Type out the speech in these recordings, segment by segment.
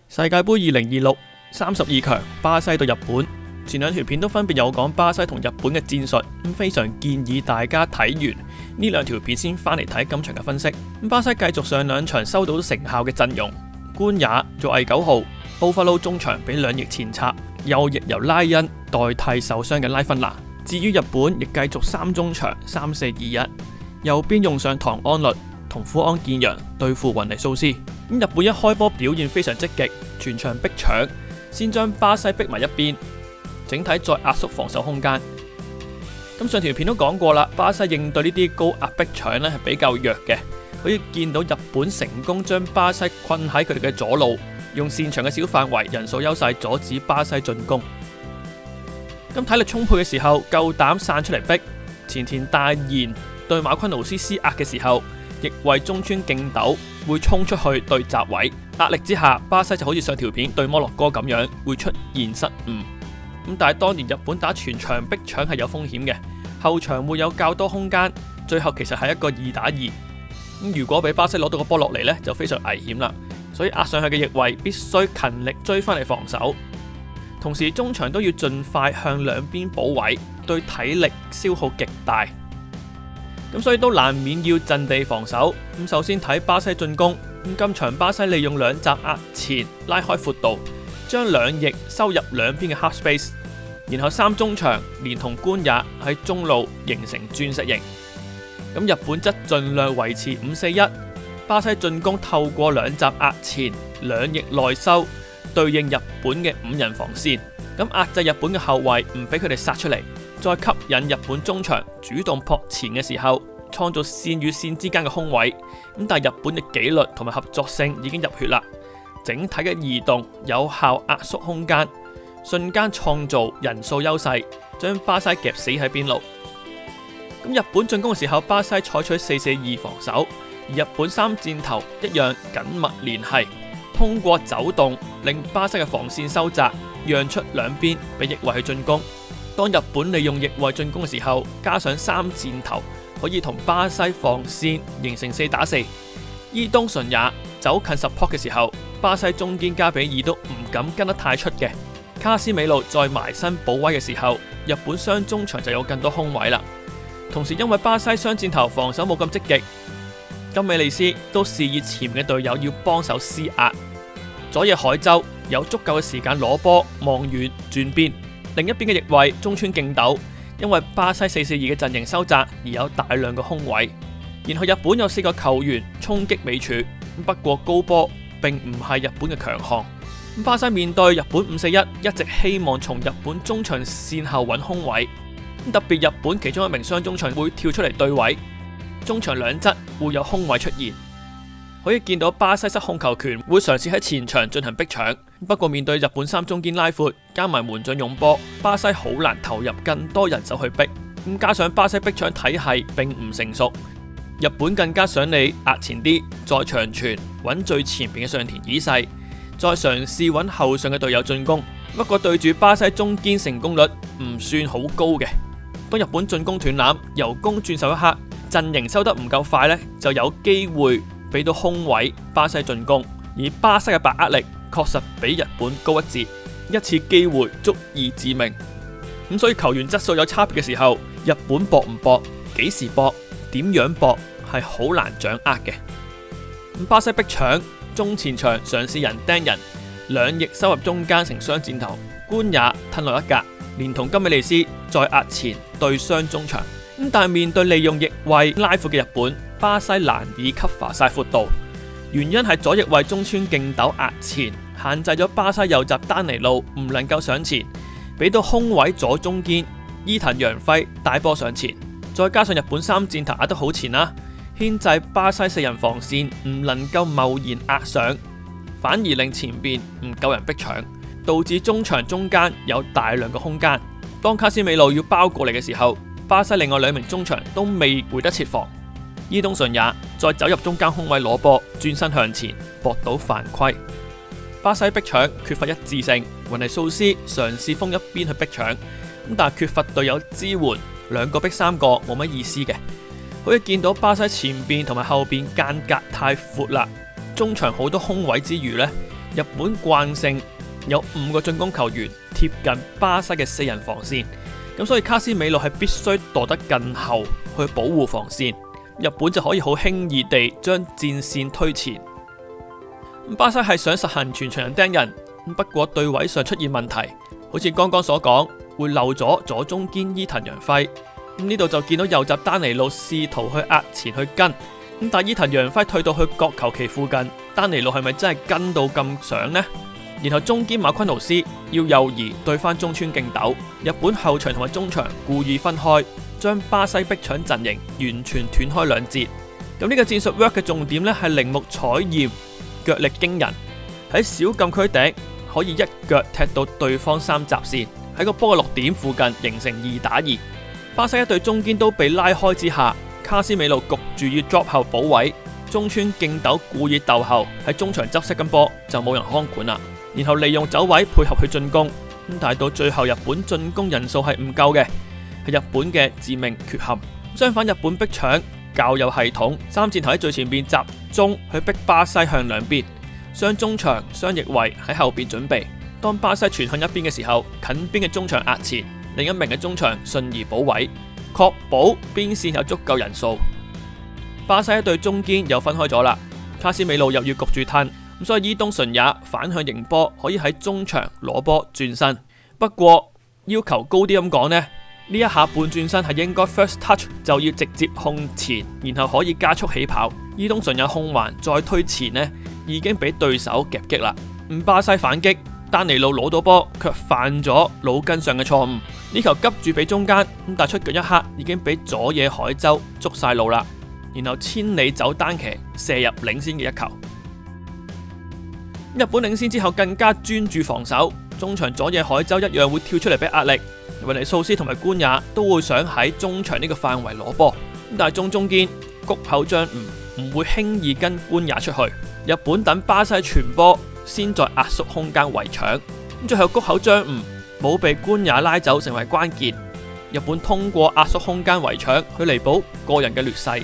世界盃2026 32強，巴西對日本。前兩條片都分別有講巴西同日本嘅戰術，非常建議大家睇完呢兩條片先翻嚟睇今場嘅分析。巴西繼續上兩場收到成效嘅陣容，官也做偽9號，布法魯中場俾兩翼前插，右翼由拉恩代替受傷嘅拉芬拿。至於日本亦繼續三中場3-4-2-1，右邊用上唐安律同富安健洋對付雲尼素斯。日本一開波表現非常積極，全場逼搶，先將巴西逼埋一邊，整體再壓縮防守空間。上條片都講過啦，巴西應對呢啲高壓逼搶係比較弱嘅，可以見到日本成功將巴西困喺佢哋嘅左路，用擅長嘅小範圍人數優勢阻止巴西進攻。體力充沛嘅時候夠膽散出嚟逼，前田大然對馬昆奴斯施壓嘅時候，亦為中村敬斗會衝出去對閘位，壓力之下巴西就好似上條片對摩洛哥咁樣會出現失誤。但係當年日本打全場逼搶係有風險嘅，後場會有較多空間，最後其實係一個2打2。如果俾巴西攞到個波落嚟呢，就非常危險啦。所以壓上去嘅翼位必須勤力追翻嚟防守，同時中場都要盡快向兩邊補位，對體力消耗極大。所以都難免要陣地防守。首先睇巴西進攻，今場巴西利用兩閘壓前拉開闊度，將兩翼收入兩邊嘅 half space， 然後三中場連同官也喺中路形成鑽石型。日本則盡量維持5-4-1，巴西進攻透過兩閘壓前兩翼內收，對應日本嘅5人防線，壓制日本嘅後衛，唔俾佢哋殺出嚟，再吸引日本中場主動撲前嘅時候，創造線與線之間嘅空位。但係日本嘅紀律同埋合作性已經入血啦，整體嘅移動有效壓縮空間，瞬間創造人數優勢，將巴西夾死喺邊路。日本進攻嘅時候，巴西採取4-4-2防守，而日本三箭頭一樣緊密聯繫，通過走動令巴西嘅防線收窄，讓出兩邊俾翼位去進攻。當日本利用翼位進攻嘅時候，加上三箭頭，可以同巴西防線形成4打4。伊東純也走近 support 嘅時候，巴西中堅加比爾都唔敢跟得太出嘅。卡斯美路再埋身補位嘅時候，日本雙中場就有更多空位啦。同時因為巴西雙箭頭防守冇咁積極，金美利斯都示意前面嘅隊友要幫手施壓。左翼海洲有足夠嘅時間攞波望遠轉邊，另一邊嘅翼位中村敬斗因為巴西4-4-2嘅陣型收窄而有大量嘅空位。然後日本有4個球員衝擊尾柱，不過高波並唔係日本嘅強項。巴西面對日本5-4-1，一直希望從日本中場線後揾空位，特別日本其中一名雙中場會跳出嚟對位，中場兩側會有空位出現。可以見到巴西失控球權，會嘗試喺前場進行逼搶，不過面對日本三中堅拉闊，加埋門將用波，巴西好難投入更多人手去逼。加上巴西逼搶體系並唔成熟，日本更加想你壓前啲，再長傳揾最前邊嘅上田綺世，再嘗試揾後上嘅隊友進攻。不過對住巴西中堅成功率唔算好高嘅。當日本進攻斷纜，由攻轉守一刻，陣型收得唔夠快呢，就有機會俾到空位巴西進攻。而巴西嘅把握力確實比日本高一截，一次機會足以致命。所以球員質素有差別嘅時候，日本搏唔搏、幾時搏、點樣搏係好難掌握嘅。巴西逼搶中前場嘗試人盯人，兩翼收入中間成雙箭頭，官也褪落一格，連同金美利斯再壓前對雙中場。但係面對利用翼位拉闊嘅日本，巴西難以 cover 晒闊度，原因係左翼位中村敬斗壓前，限制咗巴西右閘丹尼路唔能夠上前，俾到空位左中堅伊藤洋輝帶波上前，再加上日本三箭頭壓得好前啦，牽制巴西4人防線唔能夠貿然壓上，反而令前邊唔夠人逼搶，導致中場中間有大量嘅空間。當卡斯美路要包過嚟嘅時候，巴西另外2名中場都未回得切防，伊東純也再走入中間空位攞波，轉身向前搏到犯規。巴西逼搶缺乏一致性，雲尼素斯嘗試封一邊去逼搶，但係缺乏隊友支援，2個逼3個冇乜意思嘅。可以見到巴西前邊同埋後邊間隔太闊啦，中場好多空位之餘呢，日本慣性有5個進攻球員貼近巴西嘅4人防線，咁所以卡斯美路係必須墮得更後去保護防線，日本就可以好輕易地將戰線推前。巴西係想實行全場人盯人，不過對位上出現問題，好似剛剛所講會漏咗左中堅伊藤洋輝。呢度就見到右閘丹尼路試圖去壓前去跟，但伊藤洋輝退到去角球旗附近，丹尼路係咪真係跟到咁上呢？然後中堅馬昆奴斯要右移對翻中村敬斗，日本後場同埋中場故意分開，將巴西逼搶陣營完全斷開兩截。咁呢個戰術 work 嘅重點呢係鈴木彩艷腳力驚人，喺小禁區頂可以一腳踢到對方3閘線，喺個波嘅落點附近形成2打2。巴西一隊中堅都被拉開之下，卡斯美路焗住要 drop 後補位，中村敬斗故意逗後喺中場執失緊波，就冇人看管啦。然後利用走位配合去進攻，但係到最後日本進攻人數係唔夠嘅，係日本嘅致命缺陷。相反，日本逼搶較有系統，三箭頭喺最前邊集中去逼巴西向兩邊，雙中場雙翼衛喺後邊準備。當巴西傳向一邊嘅時候，近邊嘅中場壓前，另一名嘅中場順而補位，確保邊線有足夠人數。巴西一隊中堅又分開咗啦，卡斯美路又要焗住褪，咁所以伊東純也反向迎波，可以喺中場攞波轉身。不過要求高啲咁講呢，呢一下半轉身係應該 first touch 就要直接控前，然後可以加速起跑。伊東純也控環再推前呢，已經俾對手夾擊啦。巴西反擊，丹尼路攞到波，卻犯咗腦筋上嘅錯誤。呢球急住俾中間，但出腳一刻已經俾佐野海洲捉晒路啦。然後千里走單騎射入領先嘅一球。日本領先之後更加專注防守，中場佐野海洲一樣會跳出嚟俾壓力。雲尼素斯同埋官也都會想喺中場呢個範圍攞波，但係中堅谷口彰吾唔會輕易跟官也出去。日本等巴西傳波，先再壓縮空間圍搶。最後谷口彰吾冇被官也拉走，成為關鍵。日本通過壓縮空間圍搶去彌補個人嘅劣勢。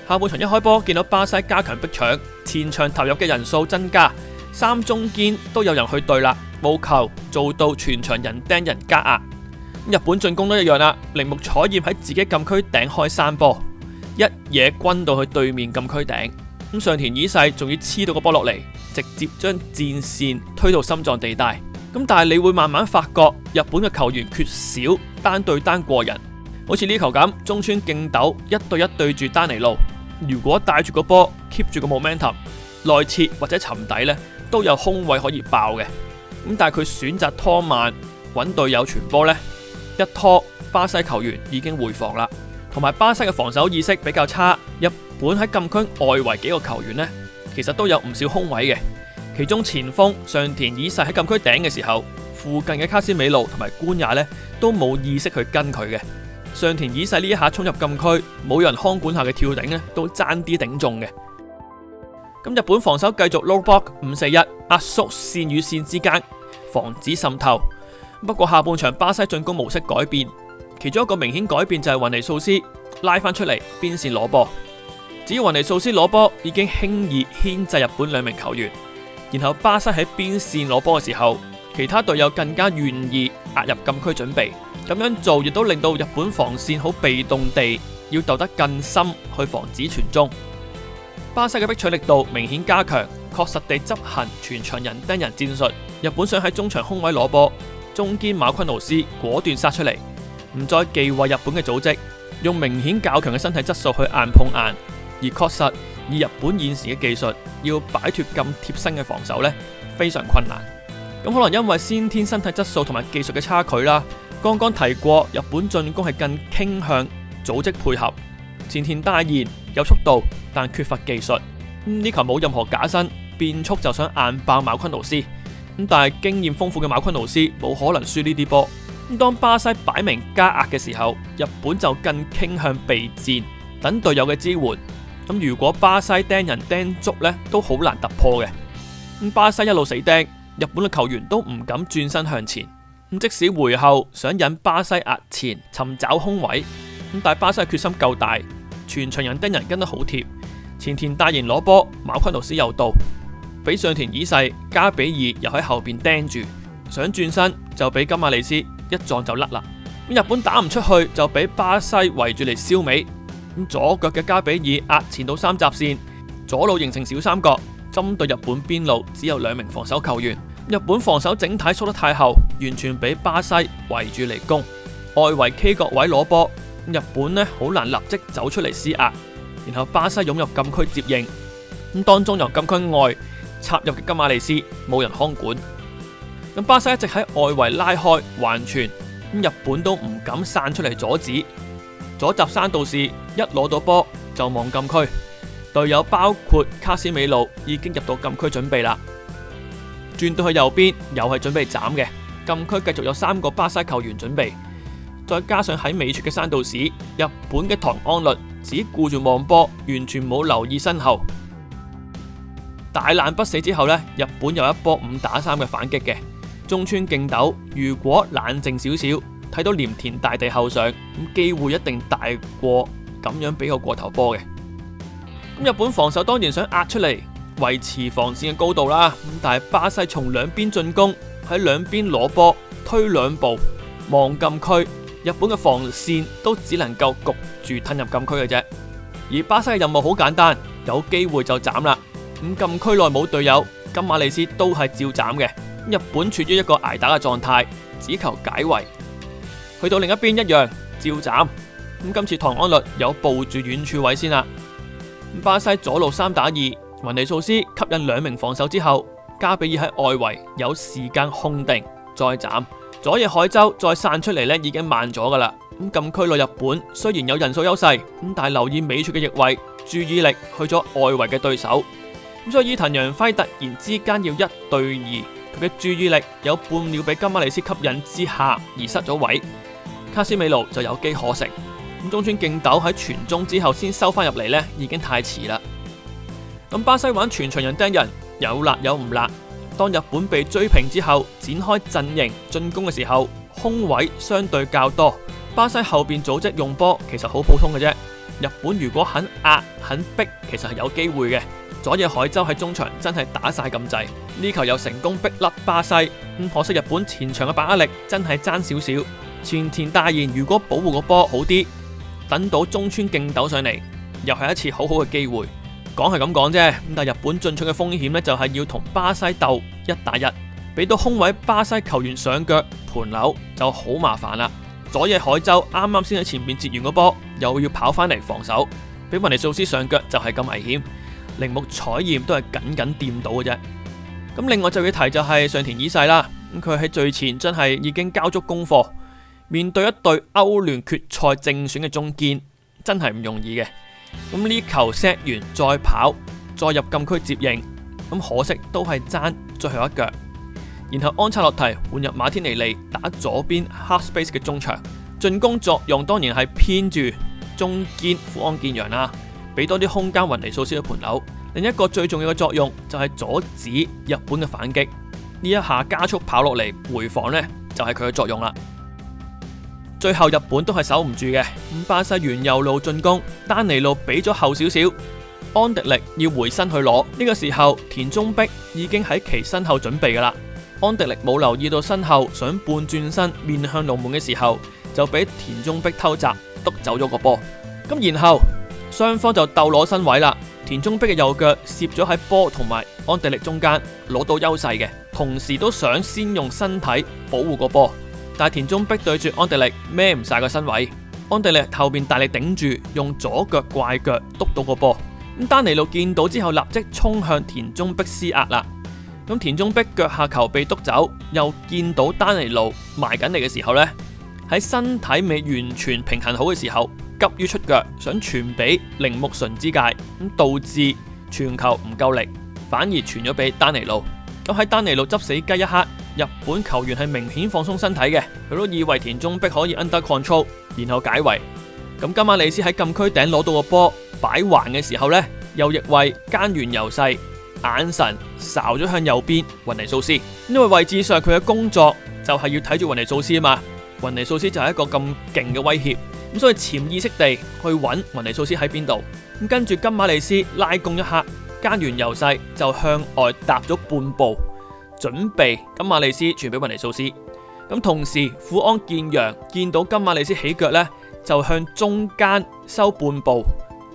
下半場一開波，見到巴西加強逼搶，前場投入嘅人數增加，三中堅都有人去對啦，務求做到全場人盯人加壓。日本進攻都一樣啦，鈴木彩艷喺自己禁區頂開山波，一嘢轟到去對面禁區頂。咁上田綺世仲要黐到個波落嚟，直接將戰線推到心臟地帶。咁但係你會慢慢發覺，日本嘅球員缺少單對單過人，好似呢球咁，中村敬斗一對一對住丹尼路，如果帶住個波 keep 住個 momentum， 內切或者沉底呢都有空位可以爆嘅。咁但係佢選擇拖慢揾隊友傳波呢，一拖巴西球員已經回防啦。同埋巴西嘅防守意識比較差，日本喺禁區外圍幾個球員呢，其實都有唔少空位嘅。其中前鋒上田綺世喺禁區頂嘅時候，附近嘅卡斯美路同埋官也呢都冇意識去跟佢嘅。上田綺世呢一下衝入禁區，冇人看管下嘅跳頂呢都爭啲頂中嘅。咁日本防守繼續 low block 5-4-1，壓縮線與線之間，防止滲透。不過下半場巴西進攻模式改變，其中一個明顯改變就係雲尼素斯拉翻出嚟邊線攞波。只要雲尼素斯攞波，已經輕易牽制日本2名球員。然後巴西喺邊線攞波嘅時候，其他隊友更加願意壓入禁區準備。咁樣做亦都令到日本防線好被動地要鬥得更深去防止傳中。巴西嘅逼搶力度明顯加強，確實地執行全場人盯人戰術。日本想喺中場空位攞波，中堅馬昆奴斯果斷殺出嚟，唔再忌諱日本嘅組織，用明顯較強嘅身體質素去硬碰硬。而確實以日本現時嘅技術，要擺脫咁貼身嘅防守呢，非常困難。咁可能因為先天身體質素同埋技術嘅差距啦。剛剛提過，日本進攻係更傾向組織配合，前田大然有速度，但缺乏技術。呢球冇任何假身，變速就想硬爆馬昆奴斯。但係經驗豐富嘅馬昆奴斯冇可能輸呢啲波。當巴西擺明加壓嘅時候，日本就更傾向備戰，等隊友嘅支援。咁如果巴西盯人盯足呢，都好難突破嘅。巴西一路死盯，日本嘅球員都唔敢轉身向前。即使回後想引巴西壓前尋找空位，但係巴西嘅決心夠大，全場人盯人跟得好貼，前田大然攞波，馬昆奴斯右到，俾上田以世、加比爾又喺後邊盯住，想轉身就俾金馬利斯一撞就甩啦。日本打唔出去就俾巴西圍住嚟燒尾，左腳嘅加比爾壓前到三閘線，左路形成小三角，針對日本邊路只有2名防守球員，日本防守整體縮得太後，完全俾巴西圍住嚟攻，外圍 K 角位攞波，日本呢好難立即走出嚟施壓，然後巴西湧入禁區接應，當中由禁區外插入嘅金馬利斯冇人看管，巴西一直喺外圍拉開橫傳，日本都唔敢散出嚟阻止，左閘山道士一攞到波就望禁區，隊友包括卡斯美路已經入到禁區準備啦，轉到去右邊又係準備斬嘅，禁區繼續有3個巴西球員準備，再加上喺尾處嘅山道士，日本嘅唐安律只顧住望波，完全冇留意身後。大難不死之後呢，日本有一波5打3嘅反擊嘅，中村敬斗如果冷靜少少，睇到鎌田大地後上，咁機會一定大過咁樣俾個過頭波嘅。日本防守當然想壓出嚟，維持防線嘅高度啦，但係巴西從兩邊進攻，喺兩邊攞波，推2步望禁區，日本嘅防線都只能夠焗住吞入禁區嘅啫。而巴西嘅任務好簡單，有機會就斬啦。咁禁區內冇隊友，金馬利斯都係照斬嘅。日本處於一個挨打嘅狀態，只求解圍。去到另一邊一樣照斬。咁今次唐安律有步住遠處位先啦。巴西左路3打2，雲尼素斯吸引2名防守之後，加比爾喺外圍有時間控定再斬。佐野海洲再散出嚟呢已經慢咗噶啦。咁禁區內日本雖然有人數優勢，但係留意尾處嘅翼位，注意力去咗外圍嘅對手。咁所以伊藤洋輝突然之間要1對2，佢嘅注意力有半秒俾金馬利斯吸引之下而失咗位，卡斯美路就有機可乘。咁中村敬斗喺傳中之後先收翻入嚟呢，已經太遲啦。咁巴西玩全場人盯人，有辣有唔辣。當日本被追平之後，展開陣型進攻嘅時候，空位相對較多。巴西後邊組織用波其實好普通嘅啫。日本如果肯壓肯逼，其實係有機會嘅。佐野海洲喺中場真係打晒咁滯，呢球又成功逼甩巴西。可惜日本前場嘅把握力真係爭少少。前田大然如果保護個波好啲，等到中村敬斗上嚟，又係一次好好嘅機會。講係咁講啫，但係日本進取嘅風險呢，就係要同巴西鬥1打1，俾到空位巴西球員上腳盤扭就好麻煩啦。佐野海洲啱啱先喺前面接完個波，又要跑翻嚟防守，俾雲尼素斯上腳就係咁危險。鈴木彩艷都係緊緊掂到嘅啫。咁另外就要提就係上田以世啦，佢喺最前真係已經交足功課，面對一隊歐聯決賽正選嘅中堅，真係唔容易嘅。咁呢球 set 完再跑，再入禁區接應，咁可惜都係爭最後一腳。然後安察洛提換入馬天尼利打左邊 half space 嘅中場，進攻作用當然係偏住中堅富安健洋啦，俾多啲空間雲尼素斯嘅盤扭。另一個最重要嘅作用就係阻止日本嘅反擊，呢一下加速跑落嚟回防呢，就係佢嘅作用啦。最後日本都係守唔住嘅，巴西沿右路進攻，丹尼路俾咗後少少，安迪力要回身去攞，呢個時候田中碧已經喺其身後準備噶啦。安迪力冇留意到身後，想半轉身面向龍門嘅時候，就俾田中碧偷襲督走咗個波。咁然後雙方就鬥攞身位啦。田中碧嘅右腳攝咗喺波同埋安迪力中間，攞到優勢嘅，同時都想先用身體保護個波。但係田中碧對住安迪力孭唔晒個身位，安迪力後邊大力頂住，用左腳怪腳督到個波。咁丹尼路見到之後立即衝向田中碧施壓啦。咁田中碧腳下球被督走，又見到丹尼路埋緊嚟嘅時候呢，喺身體未完全平衡好嘅時候，急於出腳想傳俾鈴木純之介，咁導致傳球唔夠力，反而傳咗俾丹尼路。咁喺丹尼路執死雞一刻，日本球員係明顯放鬆身體嘅，佢都以為田中碧可以 under control， 然後解圍。咁金馬利斯喺禁區頂攞到個波擺橫嘅時候呢，右翼位間完右勢，眼神睄咗向右邊雲尼素斯，因為位置上佢嘅工作就係要睇住雲尼素斯啊嘛。雲尼素斯就係一個咁勁嘅威脅，咁所以潛意識地去揾雲尼素斯喺邊度。咁跟住金馬利斯拉弓一刻，間完由勢就向外踏咗半步，準備金馬利斯傳俾雲尼素斯。咁同時富安健洋見到金馬利斯起腳呢，就向中間收半步，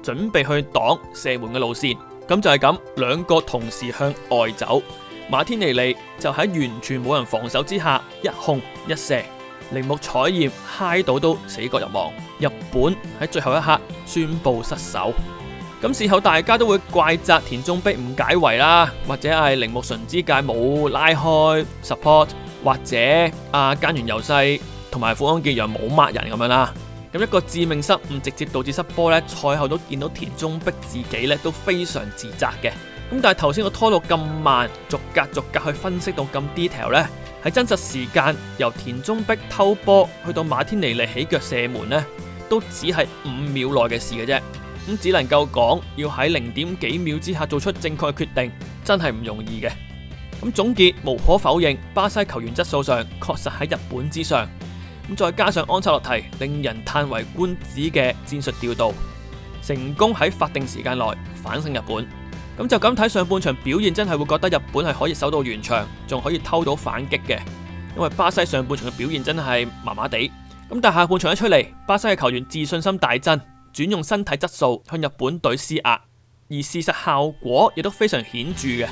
準備去擋射門嘅路線。咁就係咁，兩個同時向外走。馬天尼利就喺完全冇人防守之下一控一射，鈴木彩艷嗨到都死角入網。日本喺最後一刻宣布失守。咁事後大家都會怪責田中碧唔解圍啦，或者係鈴木純之介冇拉開 support， 或者菅原由勢同埋富安健洋冇抹人咁樣啦。咁一個致命失誤直接導致失波呢，賽後都見到田中碧自己呢都非常自責嘅。咁但係頭先我拖到咁慢，逐格去分析到咁 detail 呢，喺真實時間由田中碧偷波去到馬天尼利起腳射門呢，都只係5秒內嘅事嘅啫。咁只能夠講要喺0點幾秒之下做出正確嘅決定，真係唔容易嘅。咁總結無可否認，巴西球員質素上確實喺日本之上。咁再加上安察洛提令人嘆為觀止嘅戰術調度，成功喺法定時間內反勝日本。咁就咁睇上半場表現，真係會覺得日本係可以守到完場，仲可以偷到反擊嘅。因為巴西上半場嘅表現真係麻麻地。咁但係下半場一出嚟，巴西嘅球員自信心大增，轉用身體質素向日本隊施壓，而事實效果亦都非常顯著嘅。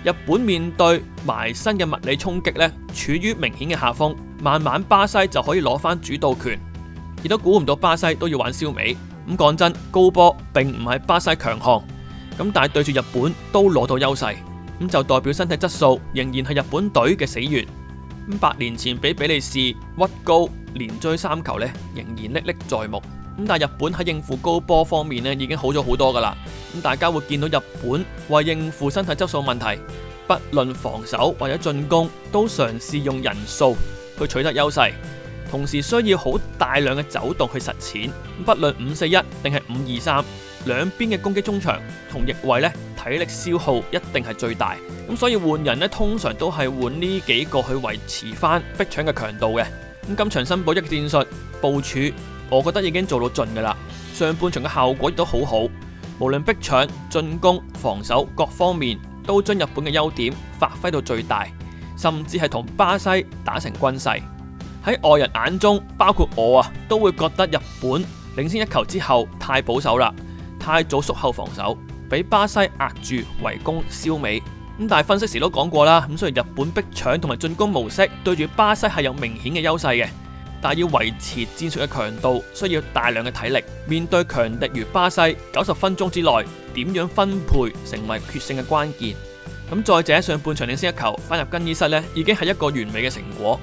日本面對埋身嘅物理衝擊呢，處於明顯嘅下風，慢慢巴西就可以攞翻主導權，亦都估唔到巴西都要玩燒尾。咁講真，高波並唔係巴西強項，咁但係對住日本都攞到優勢，咁就代表身體質素仍然係日本隊嘅死穴。咁8年前俾比利時屈高連追3球呢，仍然歷歷在目。咁但係日本喺應付高波方面呢，已經好咗好多噶啦。咁大家會見到日本為應付身體質素問題，不論防守或者進攻，都嘗試用人數去取得優勢，同時需要好大量嘅走動去實踐。不論5-4-1定係5-2-3，兩邊嘅攻擊中場同翼位呢，體力消耗一定係最大。咁所以換人呢，通常都係換呢幾個去維持翻逼搶嘅強度嘅。咁今場新保一嘅戰術部署，我覺得已經做到盡噶啦，上半場嘅效果亦都好好，無論逼搶、進攻、防守各方面都將日本嘅優點發揮到最大，甚至係同巴西打成均勢。喺外人眼中，包括我都會覺得日本領先1球之後太保守啦，太早縮後防守，俾巴西壓住圍攻燒尾。咁但係分析時都講過啦，咁雖然日本逼搶同埋進攻模式對住巴西係有明顯嘅優勢嘅，但係要維持戰術嘅強度，需要大量嘅體力。面對強敵如巴西，90分鐘之內點樣分配成為決勝嘅關鍵。咁再者，上半場領先1球翻入更衣室呢，已經係一個完美嘅成果。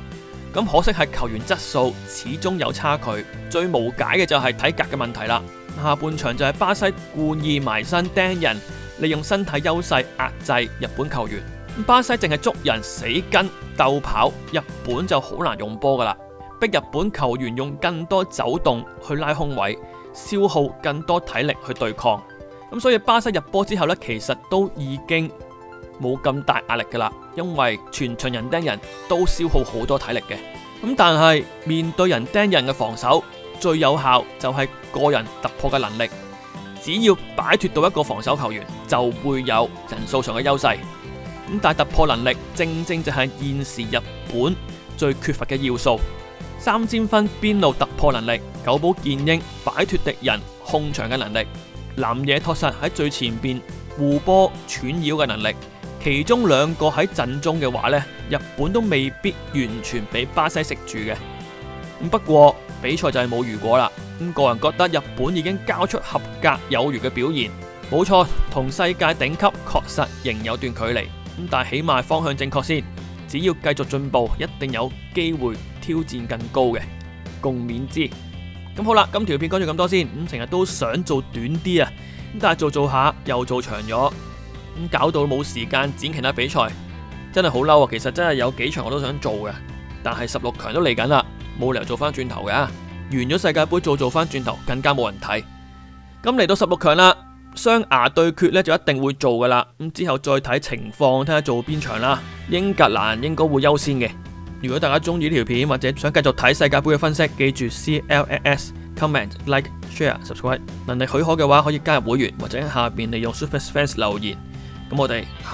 咁可惜係球員質素始終有差距，最無解嘅就係體格嘅問題啦。下半場就係巴西故意埋身釘人，利用身體優勢壓制日本球員。巴西淨係捉人死跟鬥跑，日本就好難用波噶啦。逼日本球員用更多走動去拉空位，消耗更多體力去對抗。咁所以巴西入波之後呢，其實都已經冇咁大壓力噶啦，因為全場人釘人都消耗好多體力嘅。咁但係面對人釘人嘅防守，最有效就係個人突破嘅能力。只要擺脫到一個防守球員，就會有人數上嘅優勢。咁但係突破能力正正就係現時日本最缺乏嘅要素。三笘薰邊路突破能力，久保建英擺脫敵人控場嘅能力，南野拓實喺最前邊護波串擾嘅能力，其中2個喺陣中嘅話呢，日本都未必完全俾巴西食住嘅。不過比賽就係冇如果啦。個人覺得日本已經交出合格有餘嘅表現，冇錯，同世界頂級確實仍有段距離。但係起碼方向正確先，只要繼續進步，一定有機會挑戰更高嘅，共勉之。咁好啦，今條片講咗咁多先。成日都想做短啲啊，但係做下又做長咗，搞到冇時間剪其他比賽，真係好嬲啊！其實真係有幾場我都想做嘅，但係16強都嚟緊啦，冇理由做翻轉頭嘅。完咗世界杯做翻轉頭更加冇人睇。咁嚟到16強啦，雙牙對決呢就一定會做噶啦。咁之後再睇情況，睇下做邊場啦。英格蘭應該會優先嘅。如果大家中意呢條片或者想繼續睇世界杯嘅分析，記住 CLS comment、like、share、subscribe。能力許可嘅話，可以加入會員或者喺下邊利用 Super Fans 留言。咁我哋